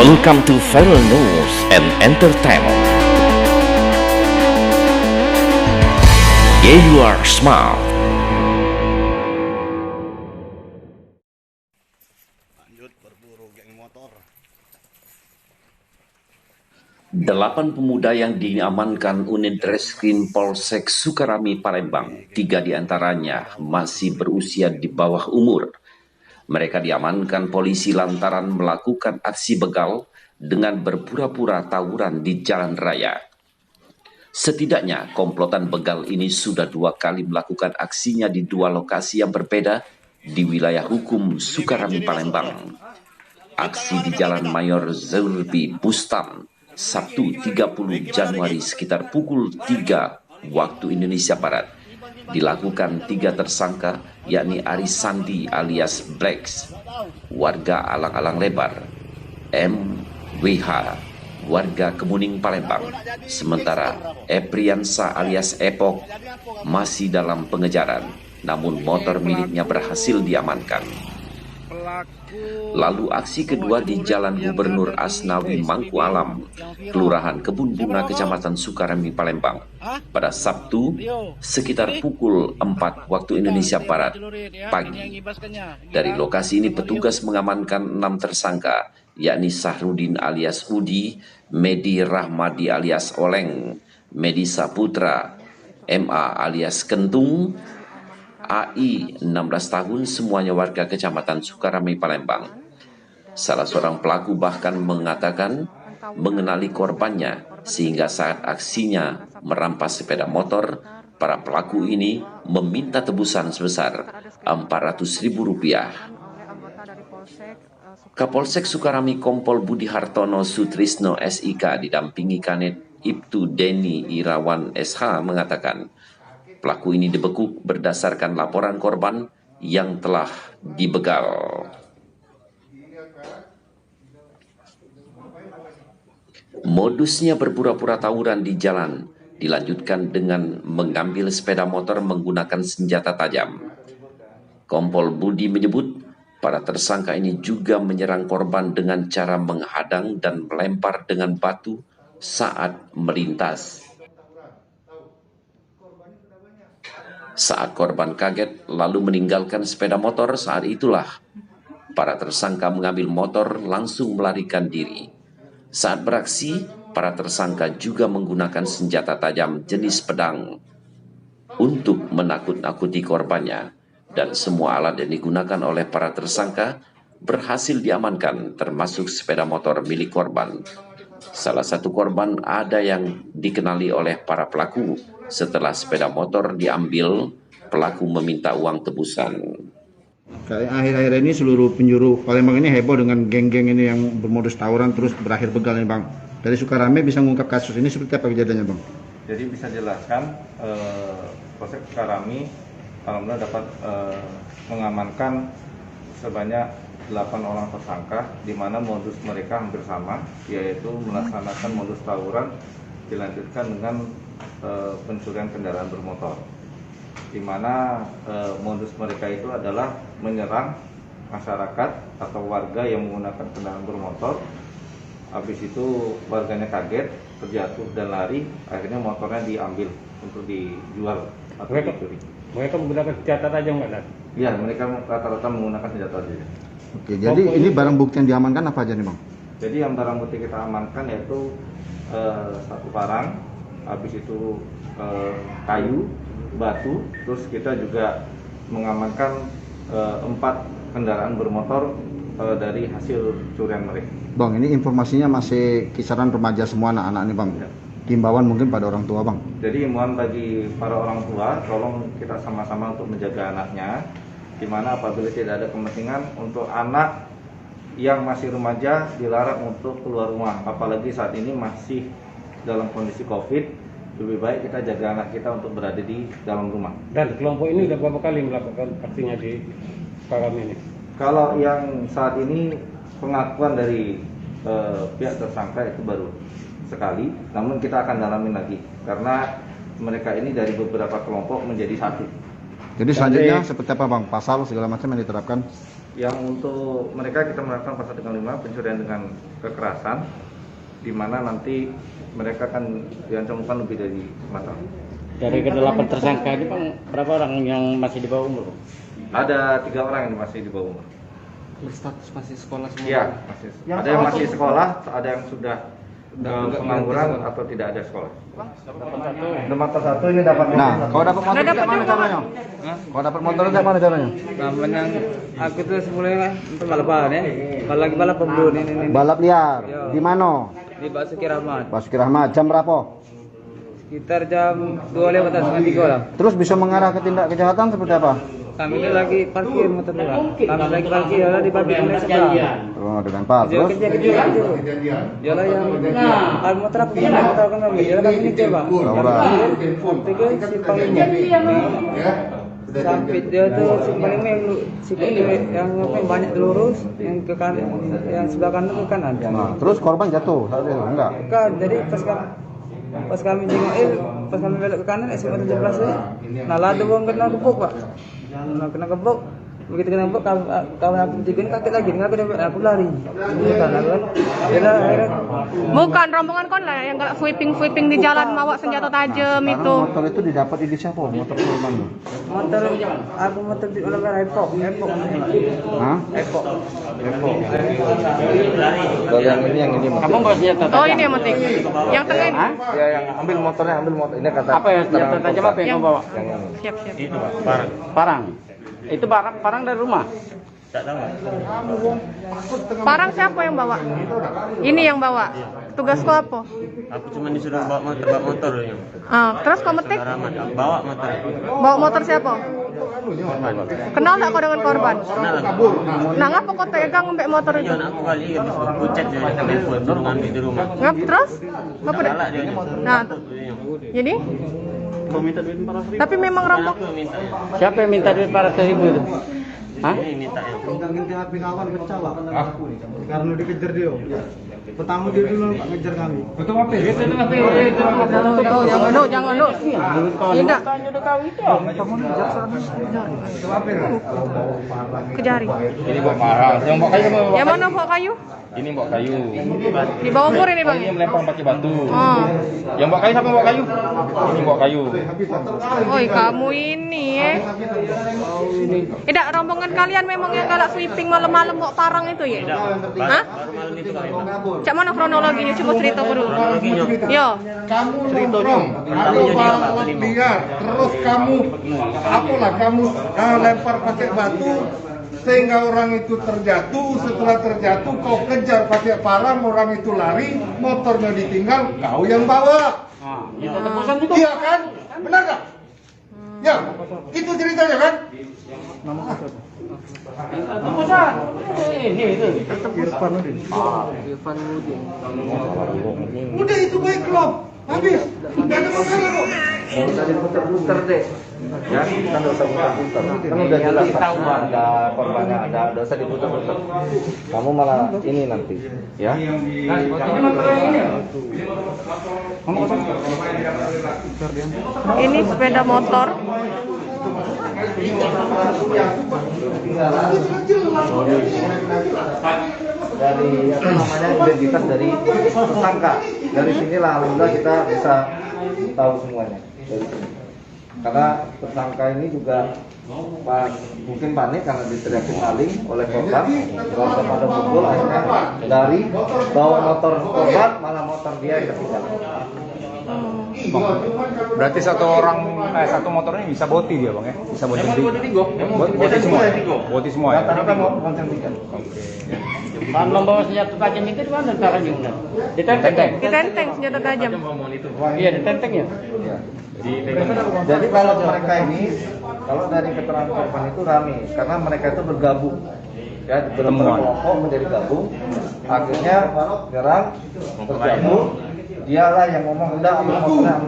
Welcome to Viral News and Entertainment. Yeah, you are smart. Lanjut berburu geng motor. 8 pemuda yang diamankan unit Reskrim Polsek Sukarami, Palembang, 3 diantaranya masih berusia di bawah umur. Mereka diamankan polisi lantaran melakukan aksi begal dengan berpura-pura tawuran di jalan raya. Setidaknya komplotan begal ini sudah 2 kali melakukan aksinya di 2 lokasi yang berbeda di wilayah hukum Sukarami, Palembang. Aksi di Jalan Mayor Zulfi Bustam, Sabtu 30 Januari sekitar pukul 3 waktu Indonesia Barat, dilakukan 3 tersangka, yakni Aris Sandi alias Blacks, warga Alang-Alang Lebar, MWH, warga Kemuning Palembang, sementara Epriansa alias Epok masih dalam pengejaran, namun motor miliknya berhasil diamankan. Lalu aksi kedua di Jalan Gubernur Asnawi Mangku Alam, Kelurahan Kebun Bunga, Kecamatan Sukarami, Palembang, pada Sabtu sekitar pukul 4 waktu Indonesia Barat pagi. Dari lokasi ini petugas mengamankan 6 tersangka, yakni Sahrudin alias Udi, Medi Rahmadi alias Oleng, Medi Saputra, MA alias Kentung, AI 16 tahun, semuanya warga Kecamatan Sukarami, Palembang. Salah seorang pelaku bahkan mengatakan mengenali korbannya, sehingga saat aksinya merampas sepeda motor, para pelaku ini meminta tebusan sebesar Rp400.000. Kapolsek Sukarami Kompol Budi Hartono Sutrisno SIK didampingi Kanit Ibtu Deni Irawan SH mengatakan, pelaku ini dibekuk berdasarkan laporan korban yang telah dibegal. Modusnya berpura-pura tawuran di jalan, dilanjutkan dengan mengambil sepeda motor menggunakan senjata tajam. Kompol Budi menyebut, para tersangka ini juga menyerang korban dengan cara menghadang dan melempar dengan batu saat melintas. Saat korban kaget lalu meninggalkan sepeda motor, saat itulah para tersangka mengambil motor langsung melarikan diri. Saat beraksi, para tersangka juga menggunakan senjata tajam jenis pedang untuk menakut-nakuti korbannya, dan semua alat yang digunakan oleh para tersangka berhasil diamankan, termasuk sepeda motor milik korban. Salah satu korban ada yang dikenali oleh para pelaku. Setelah sepeda motor diambil, pelaku meminta uang tebusan. Akhir-akhir ini seluruh penjuru Palembang ini heboh dengan geng-geng ini yang bermodus tawuran terus berakhir begal ini, Bang. Dari Sukarame bisa mengungkap kasus ini seperti apa kejadiannya, Bang? Jadi bisa jelaskan, Polsek Sukarami alhamdulillah dapat mengamankan sebanyak 8 orang tersangka, di mana modus mereka hampir sama, yaitu melaksanakan modus tawuran dilanjutkan dengan pencurian kendaraan bermotor, di mana modus mereka itu adalah menyerang masyarakat atau warga yang menggunakan kendaraan bermotor. Habis itu warganya kaget, terjatuh dan lari, akhirnya motornya diambil untuk dijual atau dicuri. Mereka menggunakan senjata tajam nggak? Ya, mereka rata-rata menggunakan senjata tajam. Oke, jadi ini barang bukti yang diamankan apa aja nih, Bang? Jadi yang barang bukti kita amankan yaitu 1 parang, habis itu kayu, batu, terus kita juga mengamankan 4 kendaraan bermotor dari hasil curian mereka. Bang, ini informasinya masih kisaran remaja semua anak-anak nih, Bang. Ya. Himbauan mungkin pada orang tua, Bang. Jadi himbauan bagi para orang tua, tolong kita sama-sama untuk menjaga anaknya, di mana apabila tidak ada kepentingan untuk anak yang masih remaja dilarang untuk keluar rumah, apalagi saat ini masih dalam kondisi COVID, lebih baik kita jaga anak kita untuk berada di dalam rumah. Dan kelompok ini sudah berapa kali melakukan aksinya di Sukarami ini? Kalau yang saat ini pengakuan dari pihak tersangka itu baru sekali, namun kita akan dalamin lagi karena mereka ini dari beberapa kelompok menjadi satu. Jadi selanjutnya seperti apa, Bang? Pasal segala macam yang diterapkan? Yang untuk mereka kita menerapkan pasal 35 pencurian dengan kekerasan, di mana nanti mereka akan diancamkan lebih dari 4 tahun. Dari ke-8 tersangka ini Bang, berapa orang yang masih di bawah umur? Ada 3 orang yang masih di bawah umur. Berstatus masih sekolah semua? Iya, masih. Ada yang masih sekolah, ada yang sudah pengangguran atau tidak ada sekolah. Motor satu ini dapat. Nah, kalau dapat motor kayak mana caranya? Kalau dapat motor kayak mana caranya? Namanya aku tuh sebelumnya untuk balapan ya. Lagi balap pemburu ini. Balap liar. Yo. Di mana? Di Basuki Rahmat. Basuki Rahmat. Jam berapa? Sekitar jam 2:03 lah. Terus bisa mengarah ke tindak kejahatan seperti apa? Kami ini lagi parkir motor dulu. Kami lagi parkir ada di parkir sebelah. Oh, dilempar. Terus? Jalan yang motor apa? Motor kan kami. Jalan kami ini coba. Tiga simpang ini. Sampai dia tuh simpang ini yang banyak lurus, yang ke kanan, yang sebelah kanan ke kanan. Nah, terus korban jatuh saat itu enggak? Kan, jadi pas kami jengokin, pas kami belok ke kanan, SMA 17 ya. Nah, lada bang kena gebuk pak. Nah, kena gebuk, begitu kena gebuk, kawan aku tiga ini kaget lagi, aku lari. Bukan, akhirnya. Bukan rombongan kon lah yang galak sweeping di jalan bawa senjata tajam itu. Motor itu didapat di siapa? Motor korban. Motor di orang Epok. Hah? Epok. Yang ini. Abang bawa senjata tajam? Oh ini yang penting. Yang tengah ini. Ya, yang ambil motor ini kata. Apa ya senjata tajam apa yang kau bawa? Siap. Itu parang. Itu parang dari rumah? Parang siapa yang bawa? Ini yang bawa. Tugas kau apa? Aku cuma disuruh bawa motor ya. Terus kau metik? Bawa motor. Bawa motor siapa? Kenal tak kau dengan korban? Kenal. Nah, ngapa kau tegang mbak motor itu? Jangan aku kali habis pucet dari telepon suruh ngambil di rumah. Ngap terus? Ngapa dah? Galak dia. Nah, jadi? Tapi memang rampok. Aku minta. Siapa yang minta duit 400.000 itu? Hah? Ini minta yang. Ganti HP kawan pecah pak. Karena dikejar dia. Pertama dia dulu ngejar kami. Betul apa? Jangan lu. Tidak. Kejari. Ini bawa marah. Yang bawa kayu sama Yang mana bawa kayu? ini bawa kayu. Di bawah umur ini bang. Ini melempar pakai batu. Oh. Yang bawa kayu siapa yang bawa kayu? Ini bawa kayu. Oi kamu ini Tidak, rombongan kalian memang yang galak sweeping malam-malam bawa parang itu ya? Hah? Baru malam itu kami. Cak mana kronologinya? Coba cerita dulu. Yo. Kamu nongkrong, kamu balap liar, terus kamu lempar pakai batu sehingga orang itu terjatuh. Setelah terjatuh kau kejar pakai parang, orang itu lari, motornya ditinggal, kau yang bawa. Iya kan? Benar nggak? Ya, itu ceritanya kan? Udah itu baik belum? Habis. Gak ada masalah kok. Udah diputer-puter deh. Ya, kita nggak usah puter-puter. Kan udah jelas ada korbannya, ada usah diputer-puter. Kamu malah ini nanti, ya. Ini sepeda motor. Dari identitas dari tersangka. Dari sinilah alhamdulillah kita bisa tahu semuanya dari sini. Karena tersangka ini juga mungkin panik karena diteriakin maling oleh korban, langsung pada pukul, akhirnya dari bawa motor korban malah motor dia yang ketinggalan. Berarti satu motor ini bisa boti dia bang ya? Bisa boti semua. Boti semua ya. Rata-rata mau konsentrasikan. Kalau membawa senjata tajam itu di mana caranya? Di tenteng. Ditenteng senjata tajam. Iya, di tenteng ya. Jadi kalau mereka ini, kalau dari keterangan korban itu rame, karena mereka itu bergabung, ya beberapa kelompok menjadi gabung, akhirnya nyerang, terjatuh, dialah yang ngomong udah ambil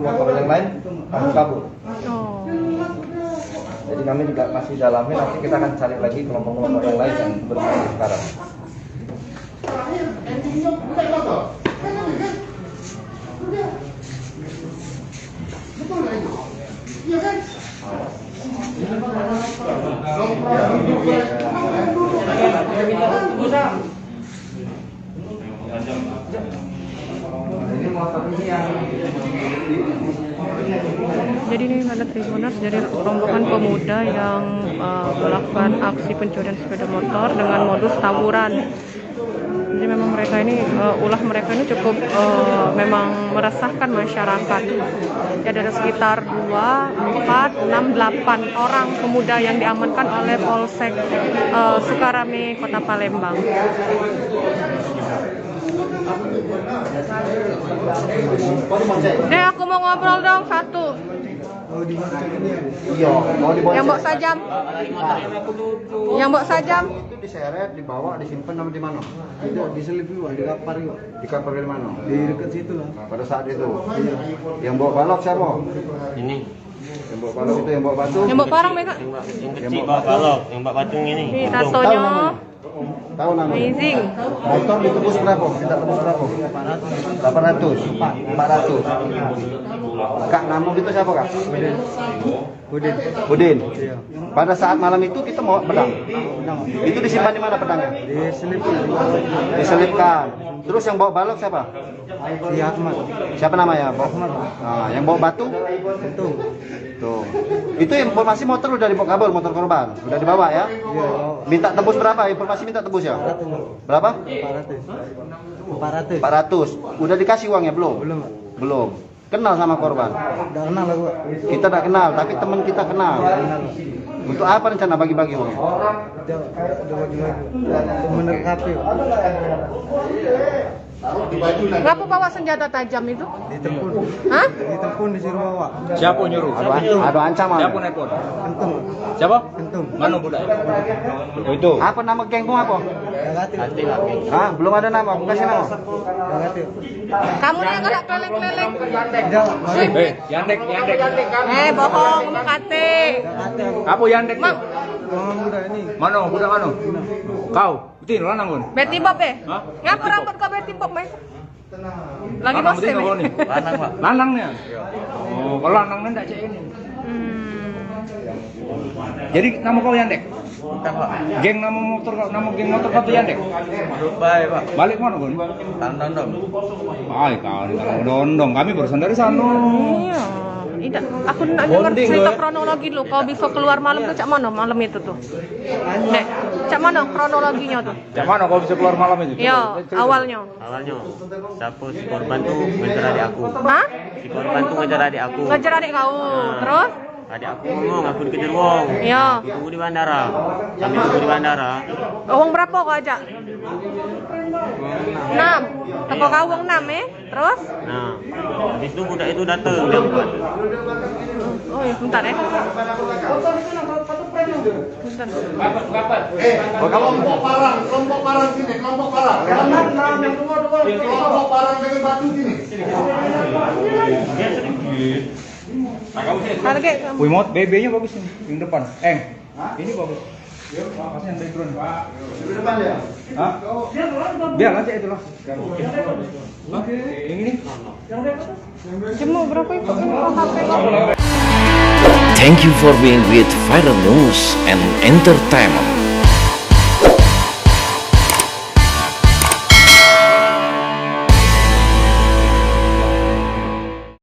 motor yang lain, kamu kabur. Oh. Jadi kami juga masih dalami, nanti kita akan cari lagi kelompok-kelompok yang lain yang bermain sekarang. Iya kan? Jadi ini ada Tribuners, jadi rombongan pemuda yang melakukan aksi pencurian sepeda motor dengan modus tawuran. Jadi memang mereka ini ulah mereka ini cukup memang meresahkan masyarakat. Jadi ada sekitar 2, 4, 6, 8 orang pemuda yang diamankan oleh Polsek Sukarame, Kota Palembang. Aku mau ngobrol dong satu. Yang bawa sajam. Yang bawa sajam. Itu diseret, dibawa, disimpan sama di mana? Diselip juga, di kapar juga. Di kapar di mana? Di dekat situ lah. Pada saat itu. Yang bawa balok siapa? Ini. Yang bawa balok itu yang bawa batu. Yang bawa parang mereka. Yang kecil bawa balok, yang bawa batu ini. Ini tatonya. Tahu namanya? Amazing. Motor ditebus berapa? Kita tebus berapa? 800. 400. Kak, nama itu siapa kak? Budin. Pada saat malam itu kita mau pedang. Itu disimpan di mana pedangnya? Diselipkan. Terus yang bawa balok siapa? Ahmad. Siapa namanya? Ahmad. Nah, yang bawa batu? Tuh. Itu informasi motor udah dibawa kabur, motor korban. Udah dibawa ya? Minta tebus berapa? Informasi minta tebus ya? Berapa? 400. Udah dikasih uangnya belum? Belum. Kenal sama korban? Udah kenal lah gua. Kita tak kenal, tapi teman kita kenal. Untuk apa rencana bagi-bagi uangnya? Udah bagi-bagi. Menerkapi. Ngapa bawa senjata tajam itu? Ditempun. Hah? Ditempun disuruh bawa. Siapa nyuruh? Ada ancaman. Siapa nelpon? Kentung. Siapa? Kentung. Mana budak? Oh itu. Apa nama gengmu apa? Hati lah. Hah? Belum ada nama, aku kasih nama. Kamu yang galak keleleng-keleleng. Yandek. Bohong, kamu kate. Apa Yandek? Mang. Mana budak mana? Kau. Betul lanang kon. Betty Bob Hah? Ngapa rambut kau Betty Bob, Mas? Lagi Lanang musim. betul nih. Lanang, Pak. Lanangnya. Oh, kalau lanangnya enggak cek ini. Jadi nama kau Yandek? Bukan, Pak. Geng nama geng motor kau tuh Yandek? Baik, Pak. Balik mana kon? Tandondong. Ay, kau dondong. Kami barusan dari sana. Iya. Tidak, aku nak dengar cerita kronologi dulu. Kau bisa keluar malam tuh cak mana malam itu tuh? Nek, cak mana kronologinya tuh? Cak mana kau bisa keluar malam itu? Iya, awalnya. Siapa si korban tuh ngejar adik aku. Hah? Si korban tuh ngejar adik aku. Ngejar adik kau. Terus? Adik aku ngomong, aku dikejar wong. Iya. Aku tunggu di bandara. Kami tunggu di bandara. Uang berapa kau ajak? 6. Teko kau uang 6 Terus? Nah, habis itu budak itu datang jam 4. Oh iya, bentar ya. Bentar. Kelompok parang sini, kelompok parang. Yang dua. Kelompok parang dengan batu sini. Harga. Wih mot, BB-nya bagus nih, yang depan. Ini bagus. Makasih yang background. Di depan ya? Hah? Biar aja itu lah. Oke. Yang ini? Jemu berapa itu? HP. Thank you for being with Viral News and Entertainment.